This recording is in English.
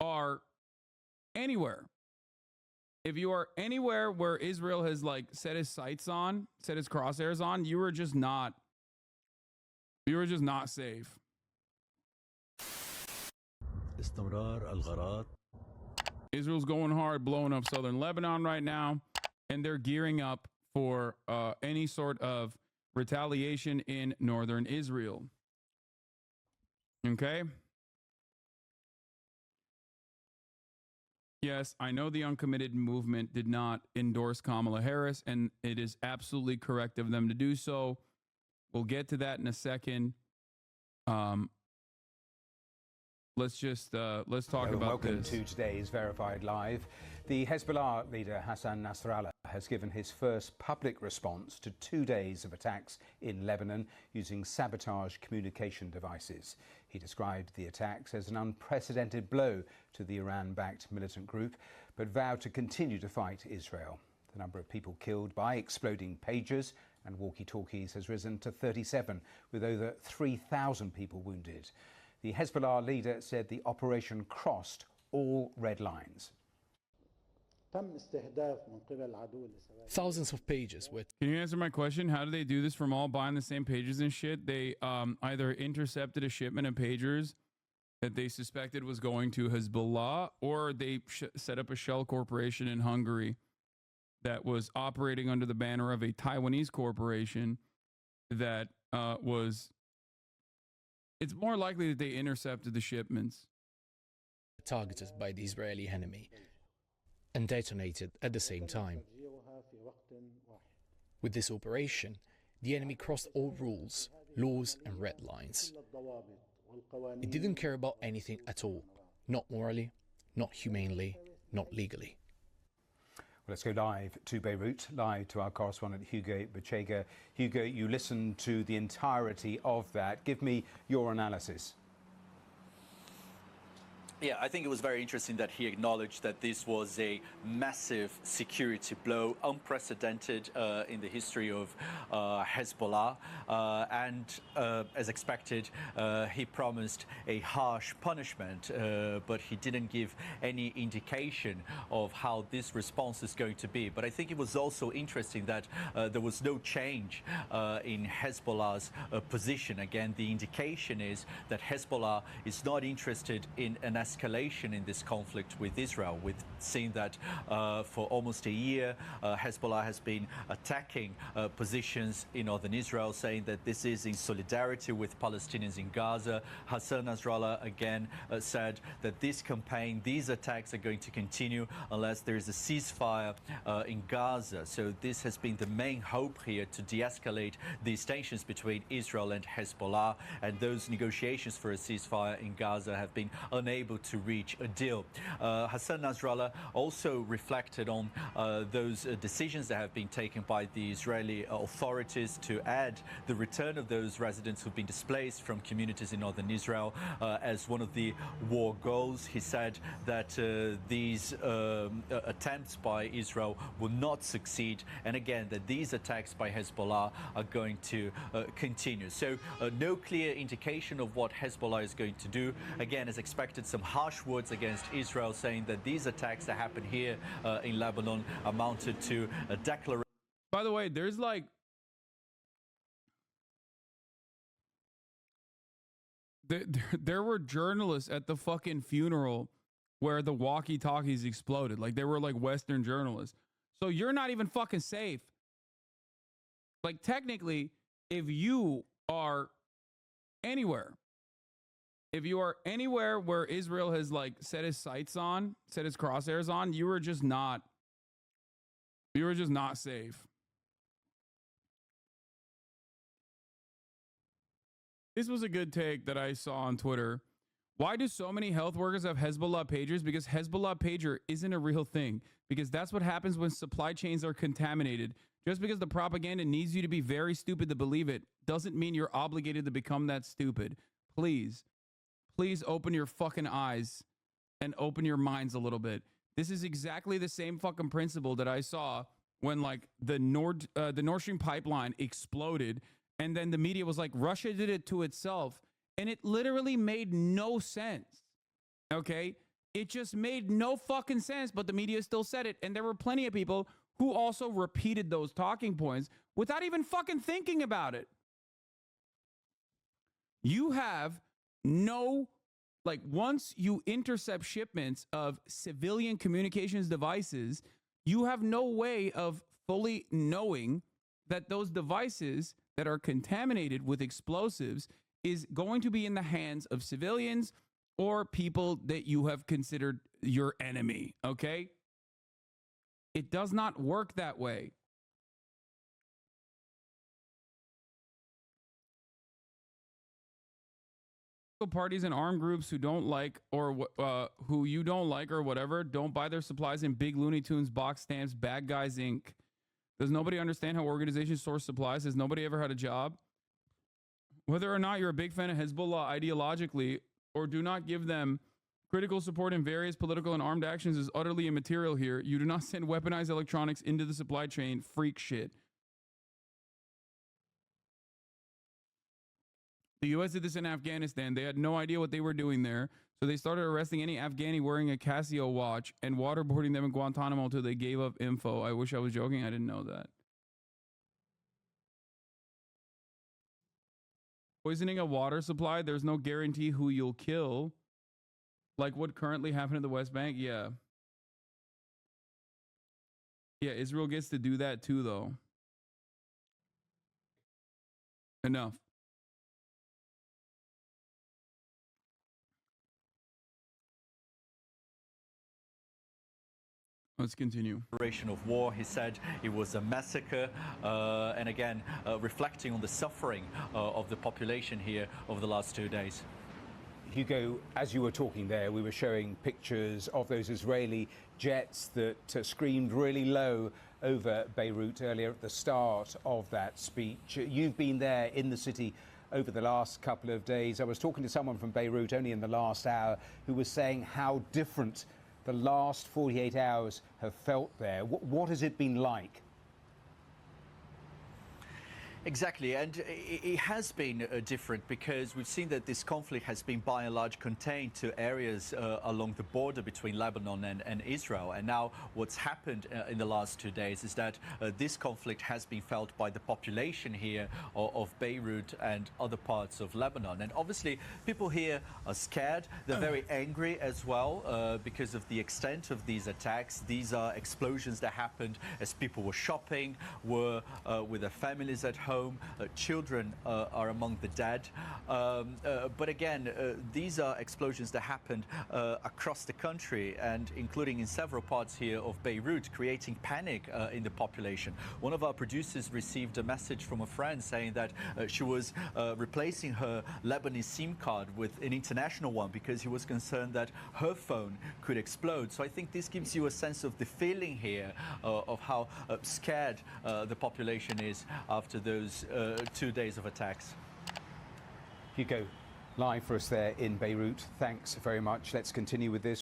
are anywhere, if you are anywhere where Israel has like set his sights on, set his crosshairs on, you are just not safe. Israel's going hard, blowing up southern Lebanon right now, and they're gearing up for any sort of retaliation in northern Israel. Okay? Yes, I know the uncommitted movement did not endorse Kamala Harris, and it is absolutely correct of them to do so. We'll get to that in a second. Let's talk about welcome this. To today's Verified Live. The Hezbollah leader Hassan Nasrallah has given his first public response to 2 days of attacks in Lebanon using sabotage communication devices. He described the attacks as an unprecedented blow to the Iran-backed militant group, but vowed to continue to fight Israel. The number of people killed by exploding pagers and walkie-talkies has risen to 37, with over 3,000 people wounded. The Hezbollah leader said the operation crossed all red lines. Thousands of pages with. Can you answer my question? How do they do this from all buying the same pages and shit? They either intercepted a shipment of pagers that they suspected was going to Hezbollah, or they set up a shell corporation in Hungary that was operating under the banner of a Taiwanese corporation that was... It's more likely that they intercepted the shipments. Targeted by the Israeli enemy and detonated at the same time. With this operation, the enemy crossed all rules, laws and red lines. It didn't care about anything at all. Not morally, not humanely, not legally. Let's go live to Beirut, live to our correspondent Hugo Bachega. Hugo, you listened to the entirety of that. Give me your analysis. Yeah, I think it was very interesting that he acknowledged that this was a massive security blow, unprecedented in the history of Hezbollah. And as expected, he promised a harsh punishment, but he didn't give any indication of how this response is going to be. But I think it was also interesting that there was no change in Hezbollah's position. Again, the indication is that Hezbollah is not interested in an escalation in this conflict with Israel. We've seen that for almost a year, Hezbollah has been attacking positions in northern Israel, saying that this is in solidarity with Palestinians in Gaza. Hassan Nasrallah again said that this campaign, these attacks are going to continue unless there is a ceasefire in Gaza. So this has been the main hope here, to de-escalate these tensions between Israel and Hezbollah, and those negotiations for a ceasefire in Gaza have been unable to reach a deal. Hassan Nasrallah also reflected on those decisions that have been taken by the Israeli authorities to add the return of those residents who've been displaced from communities in northern Israel as one of the war goals. He said that these attempts by Israel will not succeed, and again that these attacks by Hezbollah are going to continue. So no clear indication of what Hezbollah is going to do. Again, as expected, some harsh words against Israel, saying that these attacks that happened here in Lebanon amounted to a declaration. By the way, there's like there were journalists at the fucking funeral where the walkie-talkies exploded. Like, they were like Western journalists. So you're not even fucking safe. Like, technically, if you are anywhere where Israel has like set his sights on, set his crosshairs on, you were just not safe. This was a good take that I saw on Twitter. Why do so many health workers have Hezbollah pagers? Because Hezbollah pager isn't a real thing. Because that's what happens when supply chains are contaminated. Just because the propaganda needs you to be very stupid to believe it doesn't mean you're obligated to become that stupid. Please open your fucking eyes and open your minds a little bit. This is exactly the same fucking principle that I saw when like the Nord Stream pipeline exploded, and then the media was like, Russia did it to itself, and it literally made no sense. Okay, It just made no fucking sense, but the media still said it. And there were plenty of people who also repeated those talking points without even fucking thinking about it. You have no, like, once you intercept shipments of civilian communications devices, you have no way of fully knowing that those devices that are contaminated with explosives is going to be in the hands of civilians or people that you have considered your enemy, okay? It does not work that way. Parties and armed groups who don't like or who you don't like or whatever, don't buy their supplies in big Looney Tunes box stamps, Bad Guys Inc. Does nobody understand how organizations source supplies? Has nobody ever had a job? Whether or not you're a big fan of Hezbollah ideologically or do not give them critical support in various political and armed actions is utterly immaterial here. You do not send weaponized electronics into the supply chain. Freak shit. The U.S. did this in Afghanistan. They had no idea what they were doing there. So they started arresting any Afghani wearing a Casio watch and waterboarding them in Guantanamo until they gave up info. I wish I was joking. I didn't know that. Poisoning a water supply, there's no guarantee who you'll kill. Like what currently happened in the West Bank? Yeah. Yeah, Israel gets to do that too, though. Enough. Let's continue. Of war, he said it was a massacre, and again, reflecting on the suffering of the population here over the last 2 days. Hugo, as you were talking there, we were showing pictures of those Israeli jets that screamed really low over Beirut earlier at the start of that speech. You've been there in the city over the last couple of days. I was talking to someone from Beirut only in the last hour who was saying how different the last 48 hours have felt there. What has it been like? Exactly, and it has been different because we've seen that this conflict has been by and large contained to areas along the border between Lebanon and Israel. And now what's happened in the last 2 days is that this conflict has been felt by the population here of Beirut and other parts of Lebanon. And obviously people here are scared. They're very angry as well because of the extent of these attacks. These are explosions that happened as people were shopping, were with their families at home. Children are among the dead. But again, these are explosions that happened across the country and including in several parts here of Beirut, creating panic in the population. One of our producers received a message from a friend saying that she was replacing her Lebanese SIM card with an international one because he was concerned that her phone could explode. So I think this gives you a sense of the feeling here of how scared the population is after those 2 days of attacks. Hugo, live for us there in Beirut. Thanks very much. Let's continue with this.